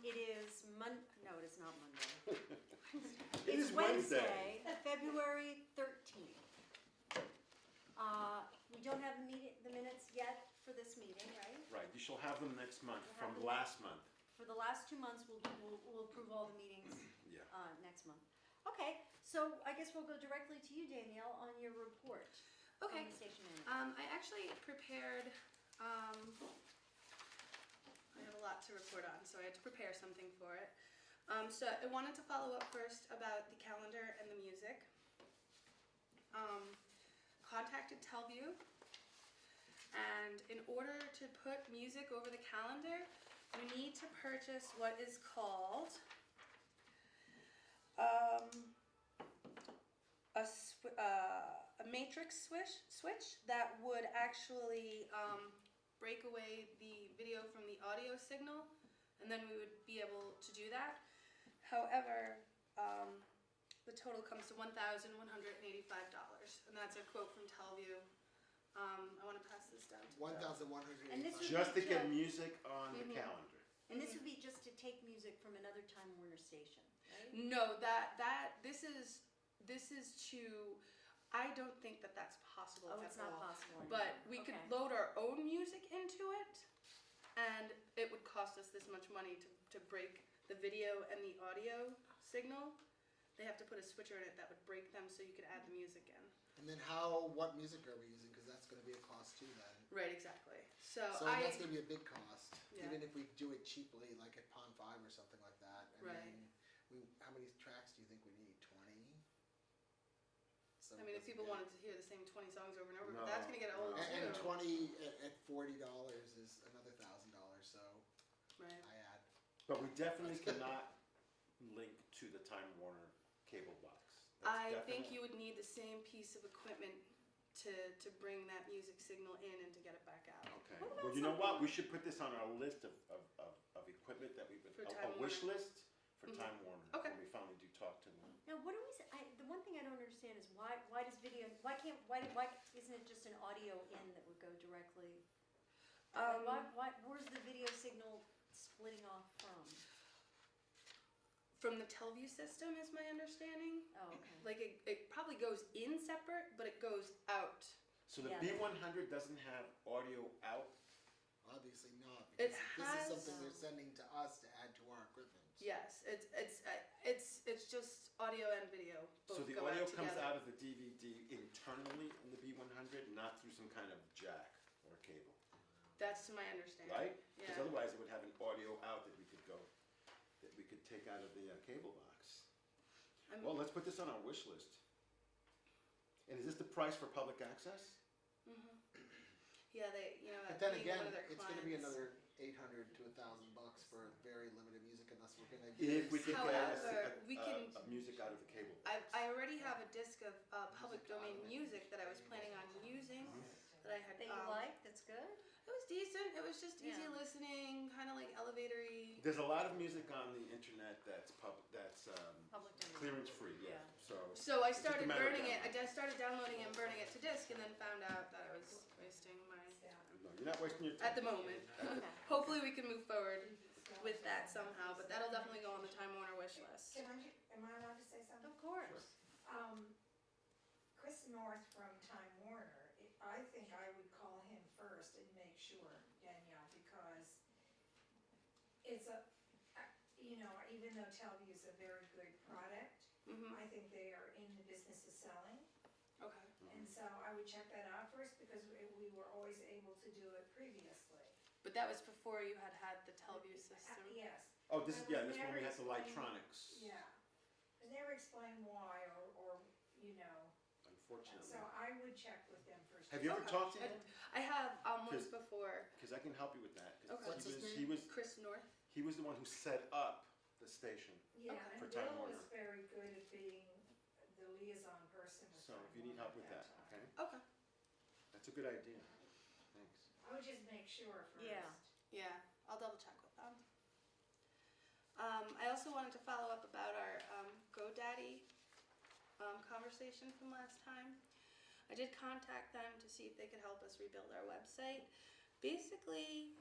It is no, it is not Monday. It It's is Wednesday. February 13th. We don't have the minutes yet for this meeting, right? Right, you shall have them next month We'll have from them- last month. For the last 2 months, we'll approve all the meetings Yeah. next month. Okay, so I guess we'll go directly to you, Danielle, on your report. Okay. On the station manager. I actually prepared, I have a lot to report on, so I had to prepare something for it. So I wanted to follow up first about the calendar and the music. Contacted Telview, and in order to put music over the calendar, you need to purchase what is called a matrix switch that would actually break away the video from the audio signal, and then we would be able to do that. However, the total comes to $1,185, and that's a quote from Telview. I want to pass this down to Joe. And this $1,185. would Just to be get music on the calendar. And this would be just to take music from another Time Warner station, right? No, this is to. I don't think that that's possible. Oh, at it's not all. possible But anymore. we could Okay. load our own music into it, and it would cost us this much money to break the video and the audio signal. They have to put a switcher in it that would break them, so you could add the music in. And then what music are we using? Because that's going to be a cost too then. Right, exactly. So That's going to be a big cost, Yeah. even if we do it cheaply, like at Pond 5 or something like that. Right. How many tracks do you think we need? 20? So I mean, if people yeah. wanted to hear the same 20 songs over and over, No, but that's going to get old no. too. And 20 at $40 is another $1,000. So Right. I add. But we definitely cannot link to the Time Warner cable box. That's I think definite. you would need the same piece of equipment to bring that music signal in and to get it back out. Okay, What about well, you know what, something- we should put this on our list of equipment that we would, For a Time wish Warner. list for Mhm. Time Warner. Okay. When we finally do talk to them. Now, what do we say? The one thing I don't understand is why does video? Why isn't it just an audio in that would go directly? Where's the video signal splitting off from? From the Telview system, is my understanding. Oh, okay. Like it probably goes in separate, but it goes out. So the Yeah. B100 doesn't have audio out? Obviously not. It Because has- this is something they're sending to us to add to our equipment. Yes, it's just audio and video. Both So the go audio out comes together. out of the DVD internally in the B100, not through some kind of jack or cable, That's to my understanding. right? Because Yeah. otherwise it would have an audio out that we could take out of the cable box. I'm- Well, let's put this on our wish list. And is this the price for public access? Yeah, But then being again, one of their it's going to be clients. another $800 to $1,000 for very limited music, unless we're going to. If we could However, get we can- music out of the cable box. I already have a disc of public domain music that I was planning on using. That I had. That you like? That's good. It was decent. It was just easy Yeah. listening, kind of like elevatory. There's a lot of music on the internet that's Public domain. clearance free, yeah. Yeah. So I it's just a started matter of burning it. downloading. I started downloading it and burning it to disk, and then found out that I was wasting my. No, you're not wasting your time. At the moment. Okay. Hopefully we can move forward with that somehow, but that'll definitely go on the Time Warner wish list. Am I allowed to say something? Of course. Chris North from Time Warner, I think I would call him first and make sure, Danielle, because it's even though Telview is a very good product, Mhm. I think they are in the business of selling. Okay. And so I would check that out first, because we were always able to do it previously. But that was before you had the Telview system. Yes, Oh, this is, I yeah, would this one we never have the explain- electronics, yeah. I was never explained why, or. unfortunately. So I would check with them first. Have you ever Okay. talked to him? I have once Cause- before. Because I can help you with that. 'Cause Okay. What's his he name? was Chris North. he was the one who set up the station. Yeah, Okay. For and Time Bill was Warner. very good at being the liaison person with So Time if you need Warner help at with that, time. okay? Okay. That's a good idea. Thanks. I would just make sure first. Yeah. Yeah, I'll double check with them. I also wanted to follow up about our GoDaddy conversation from last time. I did contact them to see if they could help us rebuild our website. Basically,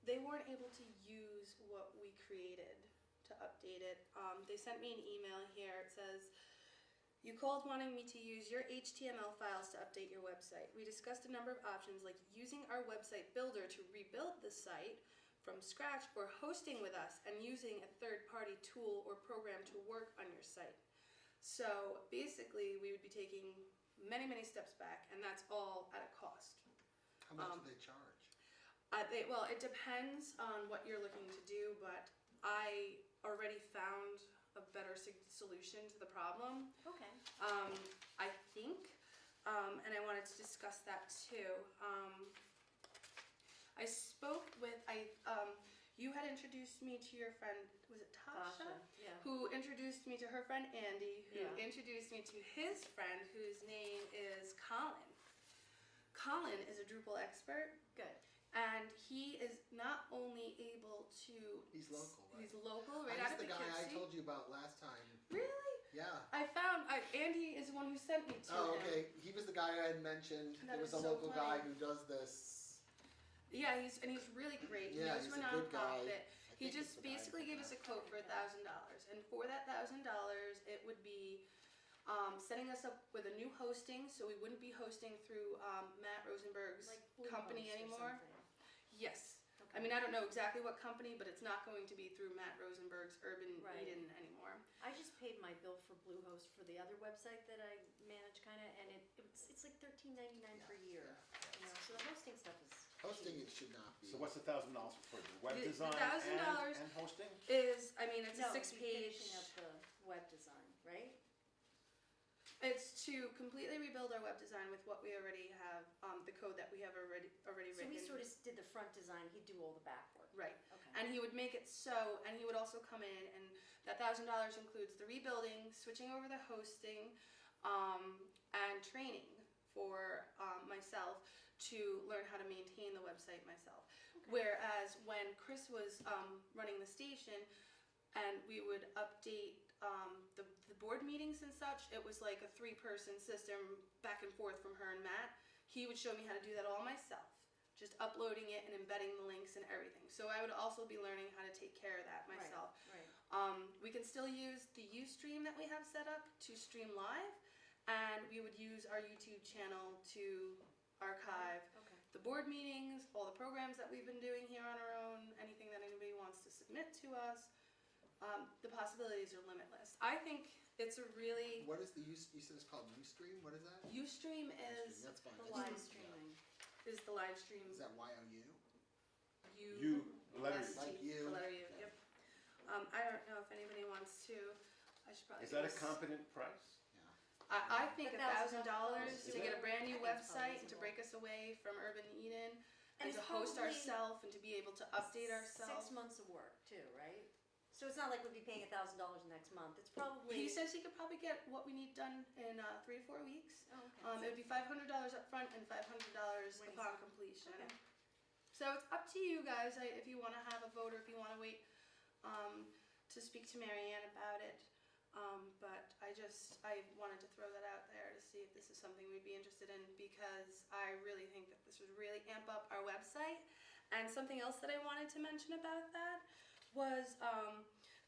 they weren't able to use what we created to update it. They sent me an email here. It says, "You called wanting me to use your HTML files to update your website. We discussed a number of options like using our website builder to rebuild the site from scratch or hosting with us and using a third-party tool or program to work on your site." So basically, we would be taking many, many steps back, and that's all at a cost. How much do they charge? Well, it depends on what you're looking to do, but I already found a better solution to the problem. Okay. I think, and I wanted to discuss that too. I spoke with, you had introduced me to your friend, was it Tasha? Yeah. Who introduced me to her friend Andy, who Yeah. introduced me to his friend whose name is Colin. Colin is a Drupal expert, Good. and he is not only able to... He's local, right? He's local, right out He's of the guy I Poughkeepsie. told you about last time. Really? Yeah. Andy is the one who sent me to Oh, him. okay. He was the guy I had mentioned. That There was is a so local funny. guy who does this. Yeah, he's really great. He Yeah, knows he's we're a good guy. nonprofit. I He think just it's the guy basically from gave us a that. quote for $1,000, and for that $1,000, it would be setting us up with a new hosting, so we wouldn't be hosting through Matt Rosenberg's Like company Bluehost or anymore. something. Yes. Okay. I mean, I don't know exactly what company, but it's not going to be through Matt Rosenberg's Urban Right. Eden anymore. I just paid my bill for Bluehost for the other website that I manage, kind of, and it's like $13.99 per year. You know, so the hosting stuff is Hosting cheap. it should not be. So what's the $1,000 for? The web The design $1,000 and hosting? It's a No, 6-page... finishing up the web design, right? It's to completely rebuild our web design with what we already have, the code that we have already So written. he sort of did the front design, he'd do all the back work. Right, Okay. and he would make it so, and he would also come in, and that $1,000 includes the rebuilding, switching over the hosting, and training for myself to learn how to maintain the website myself. Whereas when Chris was running the station, and we would update the board meetings and such, it was like a 3-person system back and forth from her and Matt. He would show me how to do that all myself, just uploading it and embedding the links and everything. So I would also be learning how to take care of that myself. Right. We can still use the Ustream that we have set up to stream live, and we would use our YouTube channel to archive Okay. the board meetings, all the programs that we've been doing here on our own, anything that anybody wants to submit to us. The possibilities are limitless. I think it's a really... What is you said it's called Ustream? What is that? Ustream is That's fine. The That's- live streaming. the live stream. Is that Y-O-U? You, letter ST, Like you. The letter U, yep. I don't know if anybody wants to, I should probably... Is that a give this- competent price? Yeah. I think $1,000 $1,000 to Is get it? a brand new I think it's website and to reasonable. break us away from Urban Eden and it's to host probably ourselves and to be able to update 6 ourselves. months of work too, right? So it's not like we'd be paying $1,000 next month. It's probably. He says he could probably get what we need done in 3 to 4 weeks. Oh, okay. It would be $500 up front and $500 When he's upon done. completion. Okay. So it's up to you guys if you want to have a vote or if you want to wait to speak to Marianne about it. But I wanted to throw that out there to see if this is something we'd be interested in, because I really think that this would really amp up our website. And something else that I wanted to mention about that was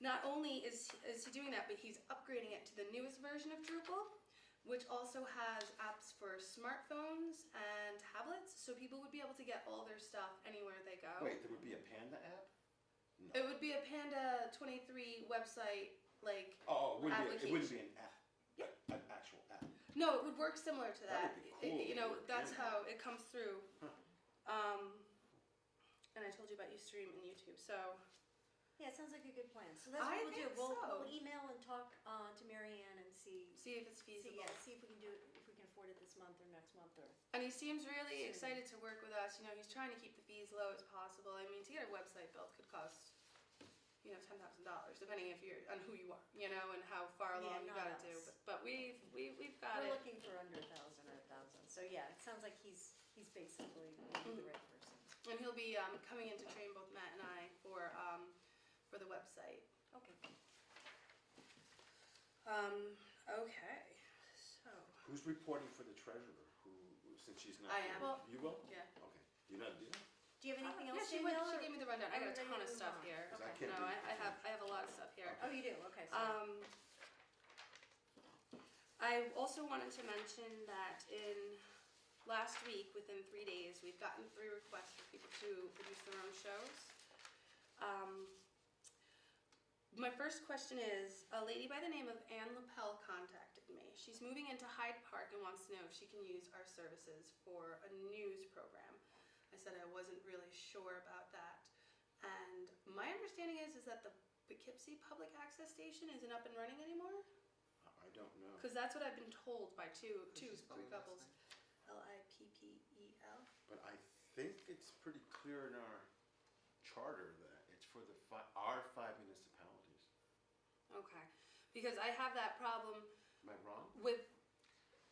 not only is he doing that, but he's upgrading it to the newest version of Drupal, which also has apps for smartphones and tablets, so people would be able to get all their stuff anywhere they go. Wait, there would be a Panda app? No. It would be a Panda 23 website, like, Oh, it wouldn't be application. an app. Yep. An actual app. no, it would work similar to That that. would be cool You if know, it worked that's in. how it comes through. Huh. And I told you about Ustream and YouTube, so Yeah, it sounds like a good plan. So that's I what we'll do. think We'll so. email and talk to Marianne and see see if it's feasible. see if we can do it, if we can afford it this month or next month or. And he seems really Soon. excited to work with us. You know, he's trying to keep the fees low as possible. I mean, to get a website built could cost, $10,000, depending if you're on who you are, and how far Yeah, along you not gotta do. us. But we've got We're it. looking for under 1,000 or 1,000. So yeah, it sounds like he's basically the right person. And he'll be coming in to train both Matt and I for the website. Okay. Okay. So Who's reporting for the treasurer? Since she's not I here? am. Well- You will? yeah. Okay. You're not doing it? Do you have anything yeah, else? she Danielle, she or- gave me the rundown. I got a Everybody ton of move stuff on. here. Because I Okay. can't No, do I I also wanted to mention that in last week, within 3 days, we've gotten 3 requests for people to produce their own shows. My first question is, a lady by the name of Anne Lapel contacted me. She's moving into Hyde Park and wants to know if she can use our services for a news program. I said I wasn't really sure about that. And my understanding is that the Poughkeepsie Public Access Station isn't up and running anymore? I don't know. Because that's what I've been told by Which three is spelling last couples. name? Lippel. But I think it's pretty clear in our charter that it's for our 5 municipalities. Okay. Because I have that problem Am I wrong? with,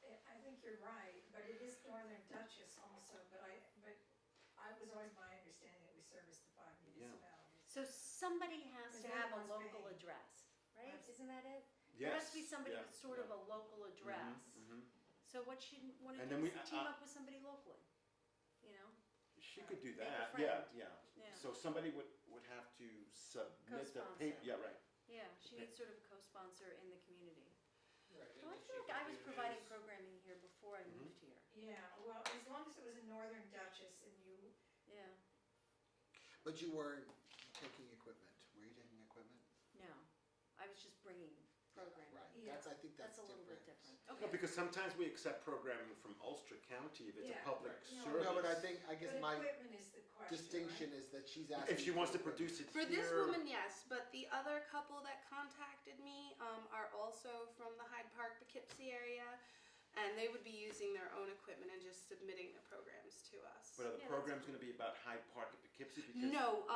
I think you're right, but it is Northern Duchess also, but I was always my understanding that we service the 5 Yeah. municipalities. So somebody has to Because have a everyone's local paying. address, right? Yes. Isn't that it? Yes. There has to be somebody yeah, with sort of yeah. a local address. Mhm. So what she want to And do then is we- team up with somebody locally, you know? She could do Make a that. friend. Yeah. Yeah. So somebody would have to submit the Co-sponsor. paper. Yeah, right. Yeah, she needs sort of a co-sponsor in the community. Right, Well, I and feel she like could I was do providing this. programming here before I Mhm. moved here. Yeah, well, as long as it was in Northern Duchess and you, Yeah, But you weren't taking equipment. Were you taking equipment? no, I was just bringing programming. Right, Yeah. I think That's that's a little bit different. different. No, Okay. because sometimes we accept programming from Ulster County if it's Yeah, a public right. No. service. No, but I but guess my equipment is the question, distinction right? is that she's asking. If she wants to for equipment. produce it for here. this woman, yes, but the other couple that contacted me are also from the Hyde Park, Poughkeepsie area, and they would be using their own equipment and just submitting the programs to us. But are the Yeah, programs going to be about Hyde Park and Poughkeepsie? Because No,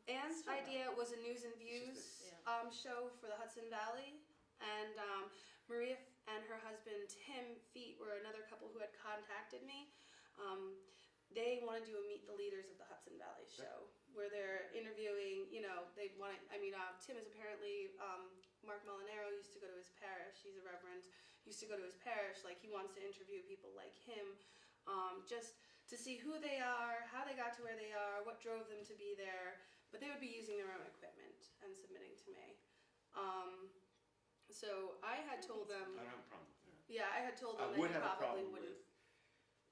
Anne's Sort of. idea was a News and It's Views just show for the Hudson Valley, and Maria and her husband Tim Feet were another couple who had contacted me. They want to do a Meet the Leaders of the Hudson Valley show, where they're interviewing. They want to. Tim is apparently Mark Molinaro used to go to his parish. He's a reverend. Used to go to his parish. Like he wants to interview people like him, just to see who they are, how they got to where they are, what drove them to be there. But they would be using their own equipment and submitting to me. So I had told them, I don't have a problem with that. yeah, I had told I them would that you have a probably problem wouldn't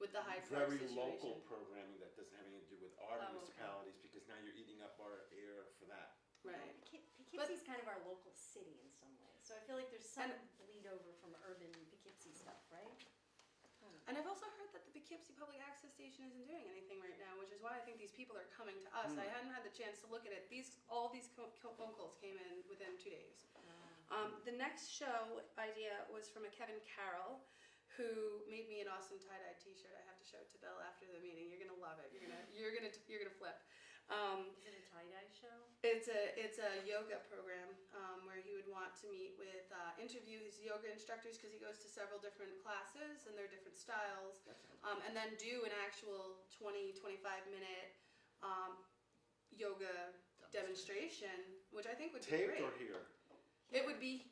with the Hyde Park Very situation. local programming that doesn't have anything to do with our Oh, okay. municipalities because now you're eating up our air for that. Right. Poughkeepsie's kind of our local city in some ways, so I feel like there's some And- bleed over from urban Poughkeepsie stuff, right? And I've also heard that the Poughkeepsie Public Access Station isn't doing anything right now, which is why I think these people are coming to us. I hadn't had the chance to look at it. All these phone calls came in within 2 days. The next show idea was from a Kevin Carroll, who made me an awesome tie-dye T-shirt. I have to show it to Bill after the meeting. You're gonna love it. You're gonna flip. Is it a tie-dye show? It's a yoga program where he would want to meet with interview his yoga instructors because he goes to several different classes and they're different styles, That sounds and then do an actual 20-25 minute yoga demonstration, which I think would be taped great. or here? It would be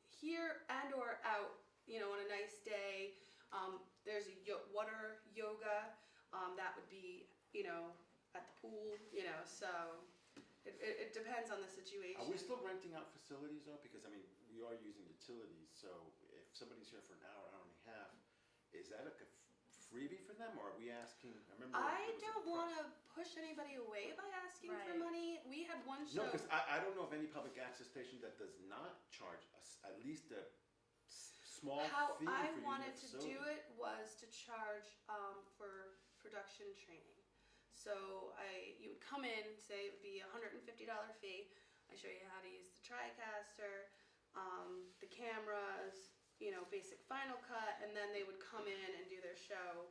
here and or out, on a nice day. There's a water yoga that would be, at the pool, so it depends on the situation. Are we still renting out facilities though? Because we are using utilities, so if somebody's here for an hour and a half, is that a freebie for them or are we asking? I don't want to push anybody away by asking for Right. money. We had one show. No, because I don't know of any public access station that does not charge us at least a small How fee I for using wanted the to facility. do it was to charge for production training. So you would come in, say it would be $150 fee. I show you how to use the TriCaster, the cameras, basic Final Cut, and then they would come in and do their show.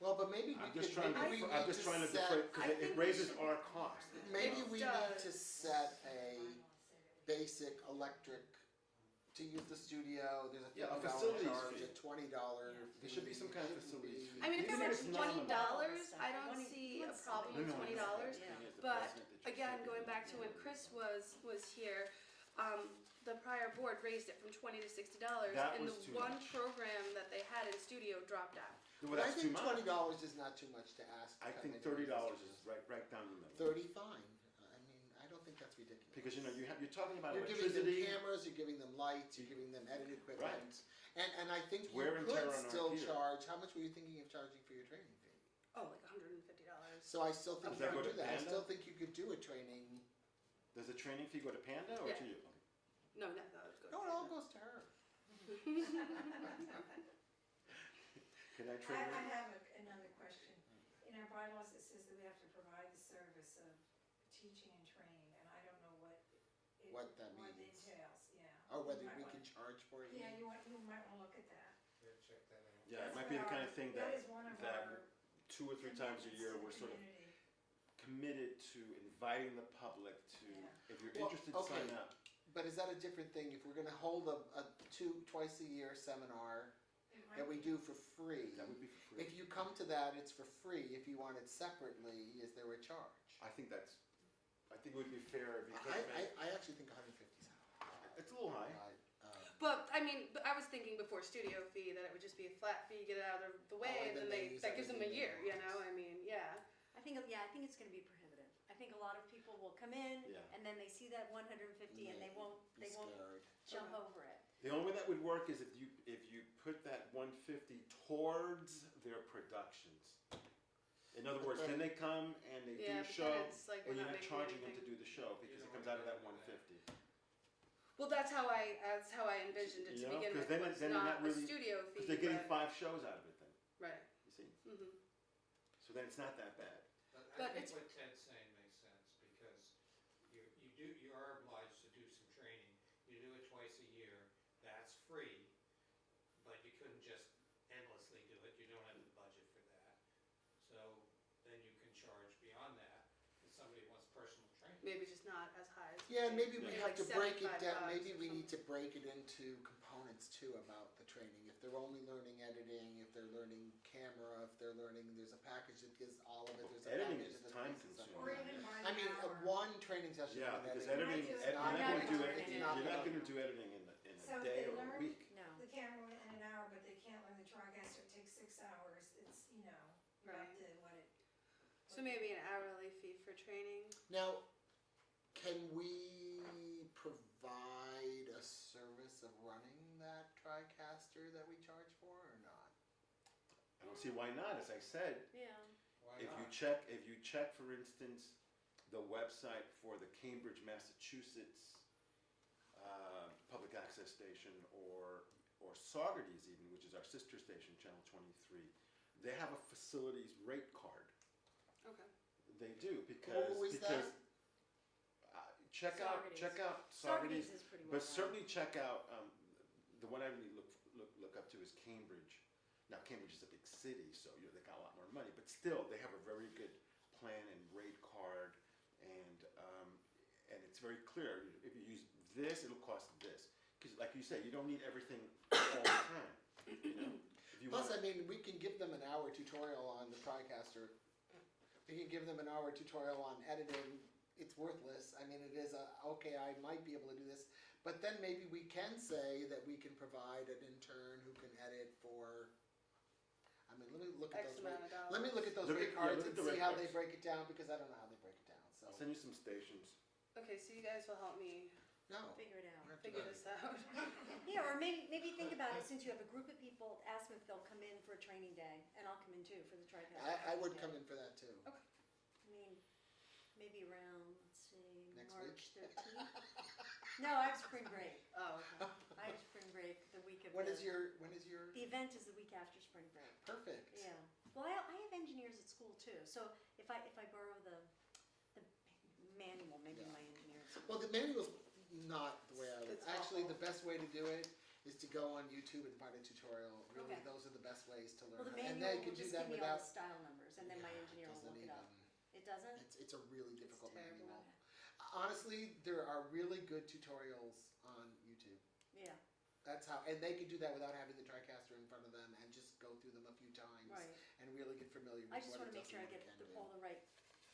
Well, but maybe we I'm could, just trying to, maybe we I'm need just to trying to set, deflate, I because think it we raises should- our cost. maybe It we does. need to set a basic electric to use the studio. There's a Yeah, a $50 facilities charge, fee. a $20 Yeah. There should be some kind of facilities fee. I mean, if it Even was it's nominal. $20, I don't Money- see a let's- problem with No, no, $20. Yeah. Thing is, the But president that you again, said going is- back to when Chris was here, the prior board raised it from $20 to $60, That and was the too one much. program that they had in studio dropped out. Well, But I that's too think much. $20 is not too much to ask. to I come think in and use $30 the is studio. right down the middle. 30, fine. I don't think that's that's ridiculous. Because, you know, you're talking about You're giving them electricity. cameras, you're giving them lights, you're giving them edit equipment. And I think It's you wear and tear could on our still gear. charge, how much were you thinking of charging for your training fee? Oh, like $150. So I still think Does you that go could to do that, I Panda? still think you could do a training. Does the training fee go to Panda or Yeah. to you? No, that was good. No, it all goes to her. Can I train I you? have another question. In our bylaws, it says that we have to provide the service of teaching and training, and I don't know What that what it means. entails, yeah. Or whether You might we wanna- can charge for it. Yeah, you might wanna look at that. Yeah, it That's might be the what kind our- of thing That that, is one of that our 2 or 3 times a commitments year to the we're sort of community. committed to inviting the public to, Yeah. if you're Well, interested, okay. sign up. But is that a different thing, if we're gonna hold a twice a year seminar It might that we be- do for free? That would be for free. If you come to that, it's for free, if you want it separately, is there a charge? I think it would be fair if you took I actually think 150 is it's a little high. high. But I mean, I was thinking before studio fee that it would just be a flat fee, get it out of the way, Oh, and then use that gives them a everything they year. You want. know, I mean, yeah. I think it's gonna be prohibitive. I think a lot of people will come in, Yeah. and then they see that 150 and they won't Be scared. jump Okay. over it. The only way that would work is if you put that 150 towards their productions. In other words, then they come and they do Yeah, a but show, then it's like we're and you're not not making charging them to anything. do the show because it comes out of that 150. Well, that's how I envisioned it to You know, begin 'cause with. then Was they're not not a really- studio fee, Because they're getting but, 5 shows out of it then, right. you see. Hmm. So then it's not that bad. But I think it's- what Ted's saying makes sense, because you are obliged to do some training. You do it twice a year, that's free, but you couldn't just endlessly do it, you don't have the budget for that. So then you can charge beyond that, if somebody wants personal training. Maybe just not as high as. Yeah, and maybe we Maybe have like to break it $75 down, maybe or we need to something. break it into components too about the training. If they're only learning editing, if they're learning camera, if they're learning, there's a package that gives all of it, there's a Editing package is that time pieces of it. Or consuming. even by I mean, the hour. one training session Yeah, on because editing. editing, do it. you're not I'm gonna not do doing it, it. you're not gonna do editing in So a if day they or a learn- week. No. The camera in an hour, but they can't learn the TriCaster, it takes 6 hours, it's, Right. up to what it. So maybe an hourly fee for training. Now, can we provide a service of running that TriCaster that we charge for or not? I don't see why not, as I said, Yeah. Why if you not? check, for instance, the website for the Cambridge, Massachusetts, public access station, or Saugerties even, which is our sister station, Channel 23, they have a facilities rate card. Okay. They do, because, Who is that? check out Saugerties Saugerties, is pretty well but run. certainly check out, the one I really look up to is Cambridge. Now, Cambridge is a big city, so they got a lot more money, but still, they have a very good plan and rate card, and it's very clear. If you use this, it'll cost this. Because, like you say, you don't need everything all the time. You know, if you Plus, want, I mean, we can give them an hour tutorial on the TriCaster. We can give them an hour tutorial on editing. It's worthless. I mean, it is okay, I might be able to do this. But then maybe we can say that we can provide an intern who can edit for, I mean, let me look at X those amount of dollars. Let me look at those Look rate at- yeah, cards look and at the see rate how they cards. break it down, because I don't know how they break it down, so. I'll send you some stations. Okay, so you guys will help me No. Figure it out. we're not figure doing this it. out. Yeah, or maybe think about it, since you have a group of people, ask them if they'll come in for a training day, and I'll come in too for the TriCaster. I would training come day. in for that too. I mean, maybe around, let's see, Next March week? 13th. No, I have spring break. Oh, okay. I have spring break the week of When the. is your, The event is the week after spring break. perfect. Yeah. Well, I have engineers at school too, so if I borrow the manual, maybe Yeah. my engineer at school. Well, the manual's not the way I would, It's actually, awful. the best way to do it is to go on YouTube and find a tutorial. Really, Okay. those are the best ways to Well, learn. the And manual they will can do just that give me all without. the style numbers, and then my Yeah, engineer will doesn't look it up. even- It doesn't? It's a really difficult terrible. manual. Honestly, there are really good tutorials on YouTube. Yeah, That's how, and they can do that without having the TriCaster in front of them and just go through them a few times right. and really get familiar with I just what wanna it make does sure I and what get it can do. all the right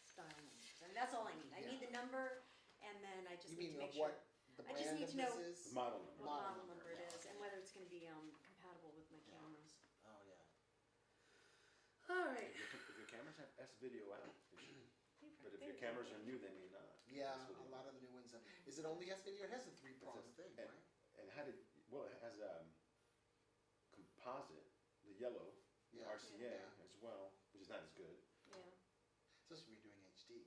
style numbers, and that's all I need. I need the number, and then I just You need mean to of make sure what the I just brand need of to know- this is? The model number. what model model number, number it yeah. is, and whether it's gonna be, compatible with my cameras. Oh, yeah. All right. If your cameras have S video out, they should. Hey, But if there your you go. cameras are new, they may not. Yeah, S video. a lot of the new ones is it only has video? It has a 3-pronged thing, and- right? And how did, well, it has composite, the yellow, Yeah. RCA Yeah. as well, which is not as good. Yeah. It's supposed to be doing HD.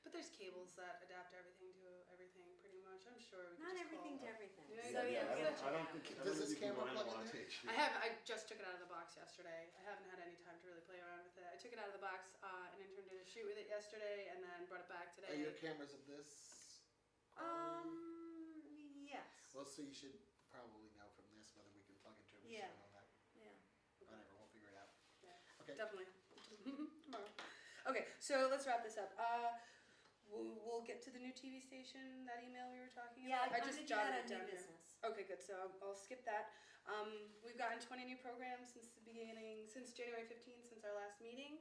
But there's cables that adapt everything to everything pretty much. I'm sure we could Not just everything to call. everything. Yeah, So yeah, yeah, I so- don't think, I Does don't this think you can camera go plug in analog there? to HD. I just took it out of the box yesterday. I haven't had any time to really play around with it. I took it out of the box, an intern did a shoot with it yesterday, and then brought it back Are your today. cameras of this quality? Yes. Well, so you should probably know from this whether we can plug into it. We Yeah. should know that. Yeah. Whatever, we'll figure it out. Yeah. Okay. Definitely. Tomorrow. Okay, so let's wrap this up. We'll get to the new TV station, that email we were talking Yeah, about. I'm just gonna do that jotted on it down new here. business. Okay, good. So I'll skip that. We've gotten 20 new programs since the beginning, since January 15th, since our last meeting.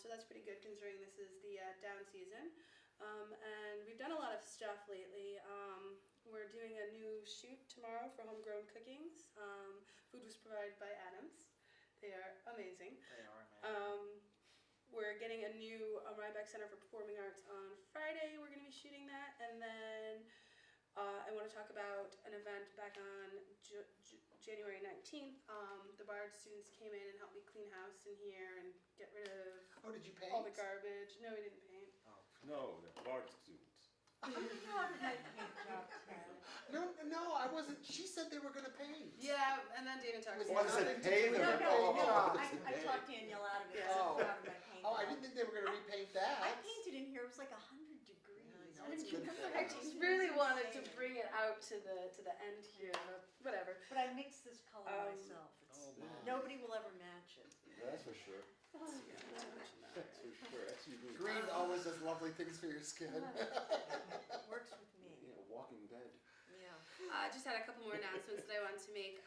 So that's pretty good considering this is the down season. And we've done a lot of stuff lately. We're doing a new shoot tomorrow for homegrown cookings. Food was provided by Adams. They are amazing. They are, man. We're getting a new Rhinebeck Center for Performing Arts on Friday. We're going to be shooting that. And then I want to talk about an event back on January 19th. The Bard students came in and helped me clean house in here and get rid of Oh, did you paint? all the garbage. No, we didn't paint. Oh. No, the large students. No, I wasn't. She said they were going to paint. Yeah, and then Dana talked Was to Well, me. I said nothing to pay do them. with No, it. no, Oh, no, I today. talked Danielle out of it, Yeah. because Oh. I'm proud of my paint. Oh, I didn't think they were going to repaint that. I painted in here, it was like 100 degrees. Yeah, I I know, it's didn't good even- for I you. just really wanted to bring it out to the end here, but whatever. But I mixed this color myself. Oh, It's, my. nobody will ever match it. That's for sure. That's for sure. That's you. Green always does lovely things for your skin. Works with me. Yeah, Walking Dead. Yeah. I just had a couple more announcements that I wanted to make.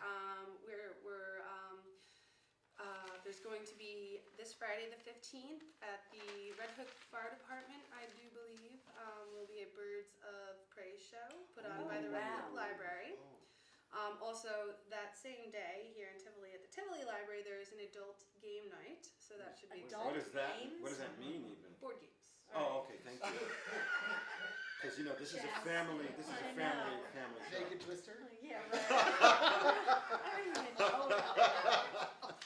There's going to be this Friday the 15th at the Red Hook Fire Department, I do believe, will be a Birds of Prey show put on by the Red Hook wow. Library. Oh. Also, that same day here in Tivoli, at the Tivoli Library, there is an adult game night, so that should be Adult What is that? games? What does that mean even? board games. Oh, okay, thank you. Because this is a family, I know. family show. Naked Twister? Yeah, right. I don't even know that.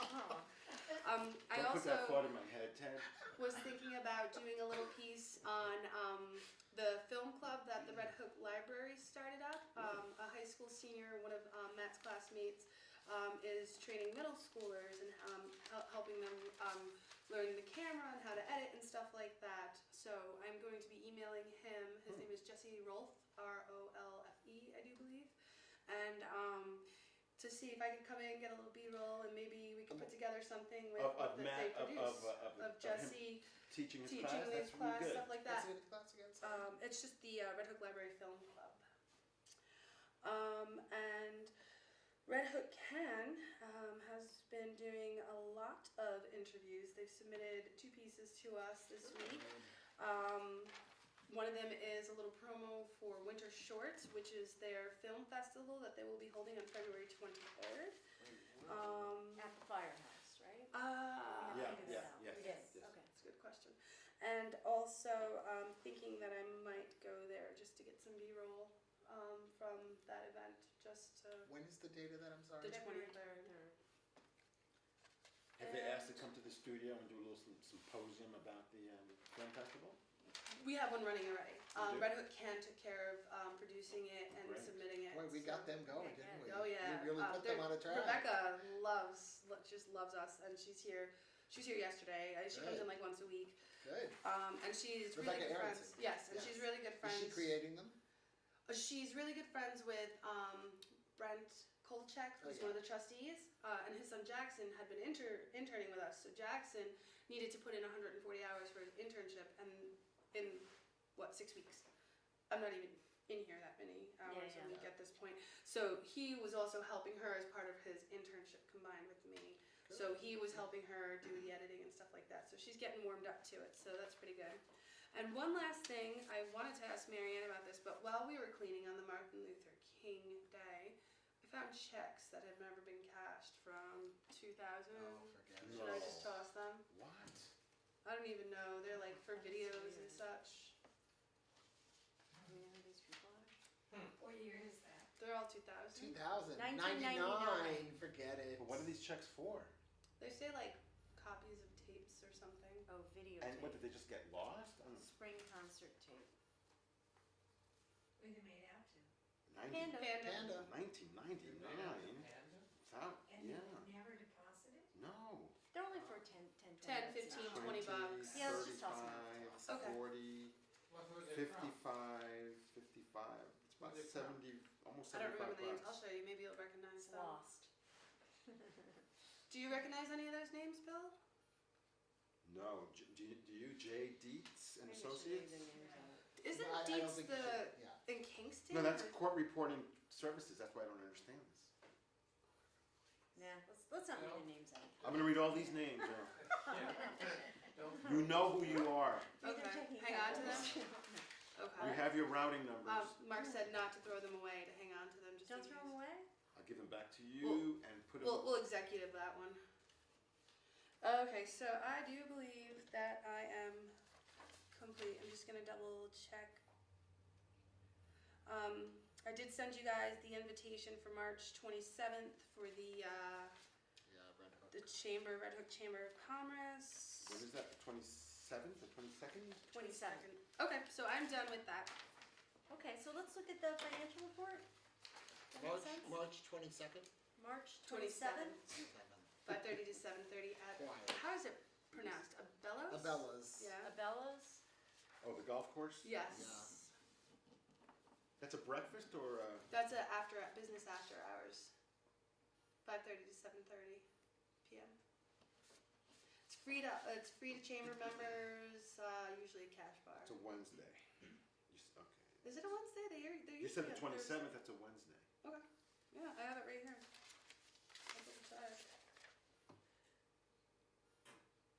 Oh. I Don't put that also thought in my head, Ted. was thinking about doing a little piece on the film club that the Red Hook Library started up. A high school senior, one of Matt's classmates, is training middle schoolers and helping them learn the camera and how to edit and stuff like that. So I'm going to be emailing him. His name is Jesse Rolfe, Rolfe, I do believe. And to see if I could come in and get a little B-roll and maybe we could put together something with Of what they Matt, produce. of Of Jesse teaching his teaching class. his That's class, really good. stuff like What's that. the class again? Sorry. It's just the Red Hook Library Film Club. And Red Hook Can has been doing a lot of interviews. They've submitted 2 pieces to us this week. One of them is a little promo for Winter Shorts, which is their film festival that they will be holding on February 23rd. At the firehouse, right? Yeah, figured it yeah, out. yes, We did. yes. Okay. That's a good question. And also thinking that I might go there just to get some B-roll from that event, just to When is the date of that? I'm sorry. the February 23rd. Have they asked to come to the studio and do a little symposium about the film festival? We have one running already. You do? Red Hook Can took care of producing it and Great. submitting it. Boy, we got them going, Yeah, didn't we? Oh yeah. We really put them on a track. Rebecca just loves us, and she's here. She was here yesterday. She comes Good. in like once a week, Good. and she's Rebecca really good Aronson. friends. Yes, and Yes. she's really good Is friends. she creating them? She's really good friends with Brent Kolchak, who's Oh, yeah. one of the trustees, and his son Jackson had been interning with us. So Jackson needed to put in 140 hours for his internship, and in 6 weeks? I'm not even in here that many hours a Yeah. week at this point. So he was also helping her as part of his internship combined with me. So he was helping her do the editing and stuff like that. So she's getting warmed up to it. So that's pretty good. And one last thing, I wanted to ask Marianne about this, but while we were cleaning on the Martin Luther King Day, I found checks that have never been cashed from 2000. Oh, forget it. Should I just toss them? What? I don't even know. They're like for videos and such. Yeah. They're all 2000. 1999, forget it. But what are these checks for? They say like copies of tapes or something. Oh, videotape. And what, did they just get lost? I don't know. Spring concert tape. Were they made out to? 90 Panda. 1999. Panda? Sound, And they yeah. were never deposited? No. They're only for 10, 20 10, minutes 15, now. 20 bucks. Yeah, let's just toss them 35, out. Okay. 40, Well, who are they from? 55, 55. It's about Where they from? 70, almost I don't 75 remember the names. I'll bucks. show you. Maybe you'll recognize It's them. lost. Do you recognize any of those names, Bill? No. Do you? J. Dietz and Maybe I should Associates? leave their names out. Isn't I don't Dietz think you the should, yeah. in Kingston? No, that's or- court reporting services. That's why I don't understand this. Nah, let's not No. leave their names out. I'm gonna read all these names. Yeah. Don't- You know who you are. Dude, they're Okay, checking hang out on to them. those. Okay. You have your routing numbers. Mark said not to throw them away, to hang on to them just Don't in throw case. them away? I'll give them back to you and put them. We'll executive that one. Okay, so I do believe that I am complete. I'm just gonna double check. I did send you guys the invitation for March 27th for the Yeah, Red Hook. Red Hook Chamber of Commerce. What is that? The 27th or 22nd? 22nd. Okay, so I'm done with that. Okay, so let's look at the financial report. That makes sense? March 22nd? March 27th. 27th. 5:30 to 7:30 at, Quiet. how is it pronounced? Abellos? Abellas. Yeah. Abellas. Oh, the golf course? Yes. Yeah. That's a breakfast or That's a business after hours. 5:30 to 7:30 p.m. It's free to chamber members. Usually a cash bar. it's a Wednesday? Okay. Is it a Wednesday? They're You said the usually a Thursday. 27th. That's a Wednesday. Okay. Yeah, I have it right here. I'll double check.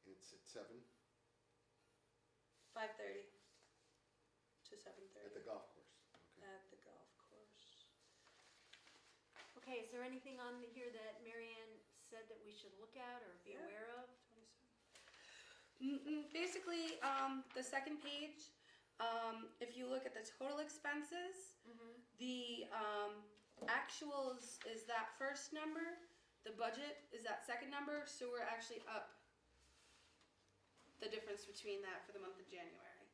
It's at 7 5:30 to at the 7:30 golf course. Okay. at the golf course. Okay, is there anything on here that Marianne said that we should look at or be Yeah. aware of? Basically, the second page, if you look at the total expenses, Mm-hmm. the actuals is that first number, the budget is that second number, so we're actually up the difference between that for the month of January.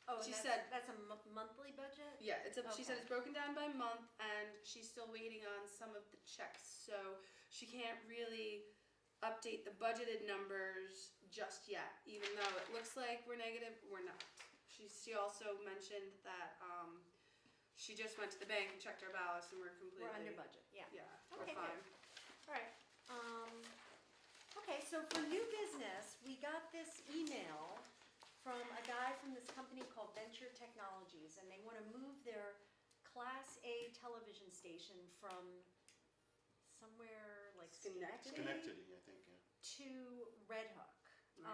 Oh, and She that's, said- that's a monthly budget? Yeah, she said Okay. it's broken down by month, and she's still waiting on some of the checks, so she can't really update the budgeted numbers just yet, even though it looks like we're negative, we're not. She also mentioned that she just went to the bank and checked our balance, and we're completely We're under budget, yeah. Yeah, we're Okay, fine. Alright, okay, so for new business, we got this email from a guy from this company called Venture Technologies, and they wanna move their Class A television station from somewhere like Schenectady? Schenectady, I think. Yeah. to Red Hook. Right.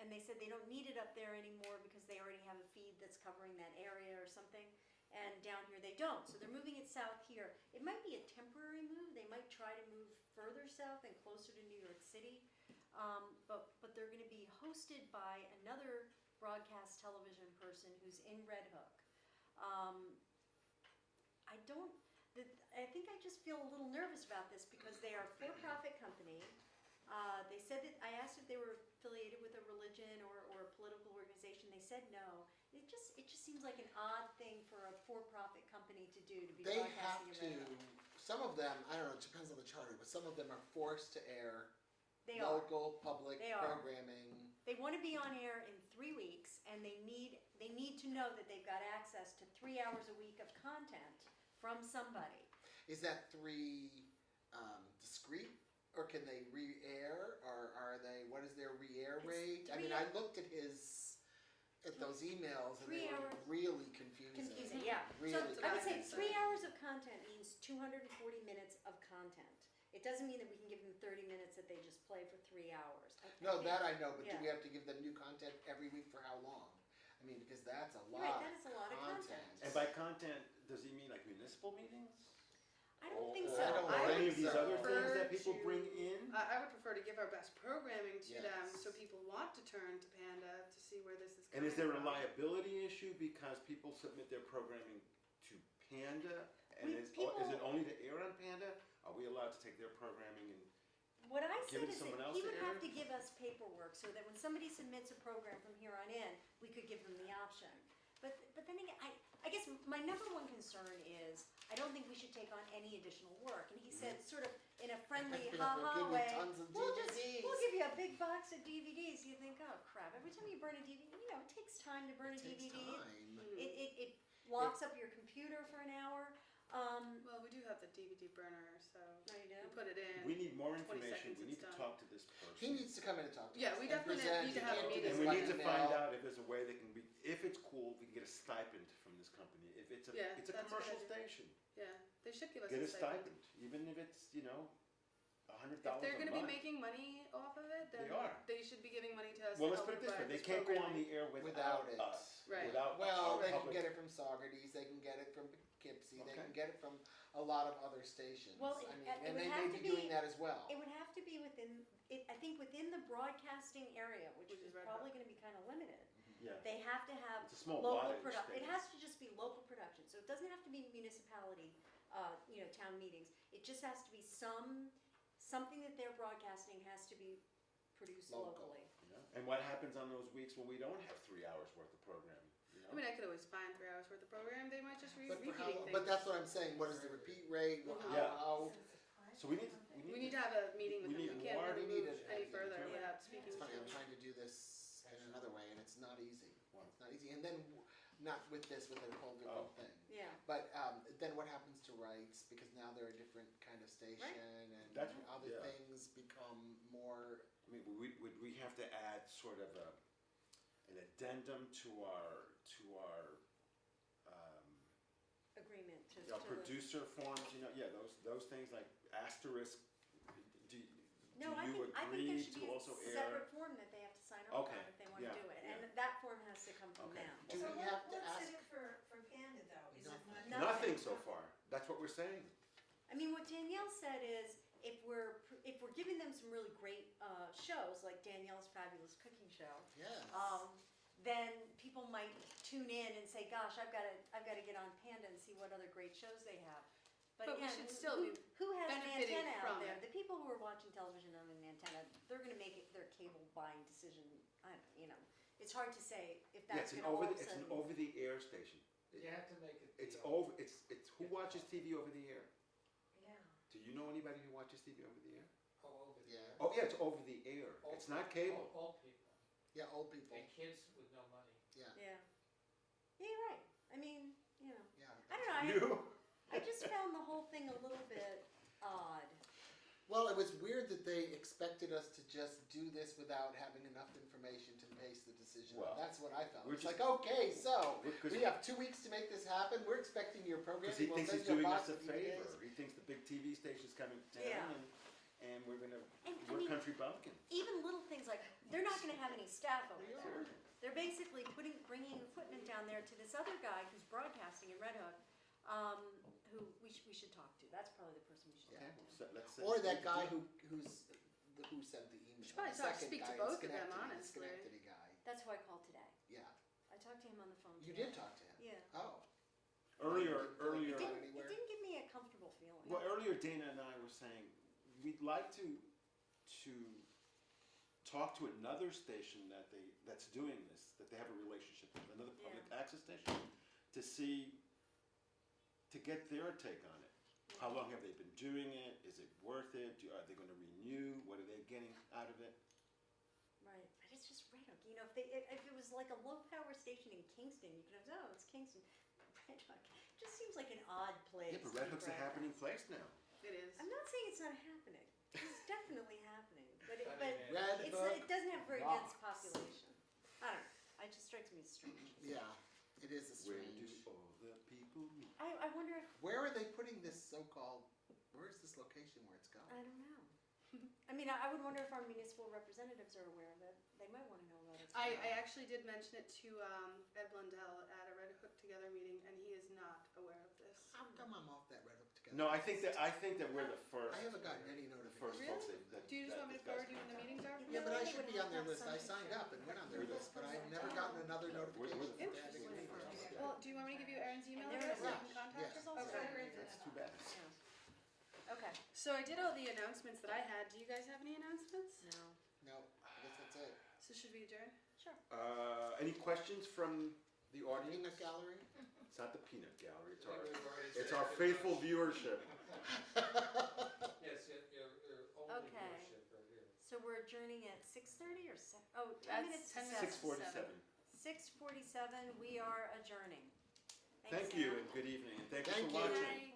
And they said they don't need it up there anymore because they already have a feed that's covering that area or something. And down here they don't, so they're moving it south here. It might be a temporary move, they might try to move further south and closer to New York City. But they're gonna be hosted by another broadcast television person who's in Red Hook. I think I just feel a little nervous about this because they are a for-profit company. They said that, I asked if they were affiliated with a religion or a political organization, they said no. It just seems like an odd thing for a for-profit company to do, to be They have broadcasting to, in Red Hook. some of them, I don't know, it depends on the charter, but some of them are forced to air They are. local public They are. programming. They wanna be on air in 3 weeks, and they need to know that they've got access to 3 hours a week of content from somebody. Is that 3 discrete, or can they re-air, or are they, what is their re-air It's rate? I 3 mean, I looked at those emails and they 3 were hours. really confusing. Confusing, yeah. Really So I would say confusing. 3 hours of content means 240 minutes of content. It doesn't mean that we can give them 30 minutes that they just play for 3 hours. No, that I know, but do Yeah. we have to give them new content every week for how long? I mean, because that's a Right, lot that is a lot of content. And by content, does he mean like municipal meetings? I don't think Or- so. I don't Or any of these think so. other things that Prefer people to- bring in? I would prefer to give our best programming to them, Yes. so people want to turn to Panda to see where this is And coming is there a from. liability issue because people submit their programming to Panda? And We- is people- it only to air on Panda? Are we allowed to take their programming and, What I Give said it is someone that else he to would air have it? to give us paperwork so that when somebody submits a program from here on in, we could give them the option. But then again, I guess my number one concern is, I don't think we should take on any additional work. And he said sort of in a friendly We'll ha-ha give you way, tons of we'll DVDs. give you a big box of DVDs. You think, oh crap, every time you burn a DVD, it takes time to burn a It takes DVD. time. It locks up your computer for an hour. Well, we do have the DVD burner, so No, you we don't? put it in. we need more 20 information, seconds, we need it's to done. talk to this person. He needs to come in and talk to us. Yeah, we and definitely present. need to You have a can't do meeting. this And we by need to email. find out if there's a way they can be, if it's cool, we can get a stipend from this company. If it's Yeah, it's a that's a good commercial idea. station, Yeah, they should give us get a a stipend, even if it's, $100 If they're a going to be month. making money off of it, then They are. they should be giving money to us. Well, to let's help put it this way, provide they this can't go on programming. the air Without without it. us. Right. Without Well, our they can public. get it from Saugerties, they can get it from Poughkeepsie, they Okay. can get it from a lot of other stations. Well, I mean, it and would they have may to be doing be- that as well. It would have to be within, I think within the broadcasting area, which Which is is Red probably Hook. gonna be kinda limited. Yeah, They have to have it's a small local wattage production. It station. has to just be local production, so it doesn't have to be municipality, town meetings. It just has to be something that they're broadcasting has to be produced Local. locally. And what happens on those weeks when we don't have 3 hours worth of programming? I mean, I could always find 3 hours worth of program. They might just But for repeating how, things. but that's what I'm saying, what is the repeat rate, Mhm. Yeah. how, So we need to have a meeting with we them. need We can't more- really we need move a- any yeah, further yeah. without speaking it's to funny, I'm them. trying to do this in another way, and it's not easy. It's not easy, and then, not with this, with a whole different Oh. thing. Yeah. But, then what happens to rights, because now they're a different kind of station, and That's- other yeah. things become more, I mean, would we have to add sort of an addendum to our Agreement to. our to- producer forms, those things like asterisk, do No, I you think there agree should to be a also air? separate form that they have to sign off on Okay, if they wanna yeah, do it, yeah. and that form has to come from Okay. them. Do So we have to what's ask- in it for Panda though? Is it money? Nothing. Nothing so far, that's what we're saying. I mean, what Danielle said is, if we're giving them some really great shows, like Danielle's Fabulous Cooking Show, yes. then people might tune in and say, gosh, I've gotta get on Panda and see what other great shows they have. But we again, should who- still be who has an benefiting antenna out from there? it. The people who are watching television on an antenna, they're gonna make it their cable buying decision, it's hard to say if Yeah, that's gonna all of a it's an sudden. over-the-air station. You have to make it. It's deal. who watches TV over the air? Yeah. Do you know anybody who watches TV over the air? Oh, over Yeah. there. Oh, yeah, it's over the air, Old it's not people. cable. Old people Yeah, old people, and kids with no money. Yeah. Yeah, you're right. I mean, yeah. I don't know, You? I just found the whole thing a little bit odd. Well, it was weird that they expected us to just do this without having enough information to base the decision. Well, That's what I felt. we're It's just- like, okay, so Because we have 2 weeks to make this happen. We're expecting your program. he We'll thinks send he's you a doing box us a of DVDs. favor, he thinks the big TV station's coming to Yeah. town and we're gonna, And, I we're mean, country bumpkins. even little things like, they're not gonna have any staff over there. Seriously. They're basically bringing equipment down there to this other guy who's broadcasting in Red Hook, who we should talk to. That's probably the person we should Okay, talk to. so let's Or say- that guy who sent the email. should probably the talk- second speak to guy in both of them, Schenectady, the honestly. Schenectady guy. That's who I called today. Yeah. I talked to him on the phone You today. did talk to him. Yeah. Oh. Earlier, It didn't, anywhere? it didn't give me a comfortable feeling. well, earlier Dana and I were saying, we'd like to talk to another station that's doing this, that they have a relationship with, another public access station, to get their take on it. How long have they been doing it? Is it worth it? Are they gonna renew? What are they getting out of it? Right, but it's just Red Hook, if it was like a low power station in Kingston, you could have, it's Kingston. Red Hook, it just seems like an odd place. Yeah, but to Red be Hook's a happening broadcast. place now. It is. I'm not saying it's not happening, it's definitely happening, but Funny man. Red Hook. it doesn't have a very dense rocks. population. I don't know, it just strikes me as strange. Yeah, it is a Where do strange. all the people meet? I wonder if, Where are they putting this so-called, where's this location where it's going? I don't know. I mean, I would wonder if our municipal representatives are aware of it, they might wanna know about it. I actually did mention it to Ed Blundell at a Red Hook Together meeting, and he is not aware of this. How come I'm off that Red Hook together? No, I think that we're the first. I haven't gotten any The first notification. folks that. Do you just want me to forward you when the meetings are? Yeah, but I They should would be on have their to have list. I something signed to up and went on their We're the list, but I've never gotten another We're the notification. first. for having a meeting. Well, do you want me to give you Erin's email And they're address so in you a can contact Yes. her? also Okay. written That's it too up. bad. Okay, So I did all the announcements that I had. Do you guys have any announcements? no, No, I guess that's it. So should we adjourn? sure. Any questions from the audience? Peanut gallery? It's not the peanut gallery, I think we've already it's said our goodbye. faithful viewership. Yes, your only Okay. viewership right here. So we're adjourning at 6:30 or oh, 10 That's minutes to 10 7. minutes. 6:47. 6:47, we are adjourning. Thanks, Thank you Aaron. and good evening, and thank you Thank for you. watching. Bye.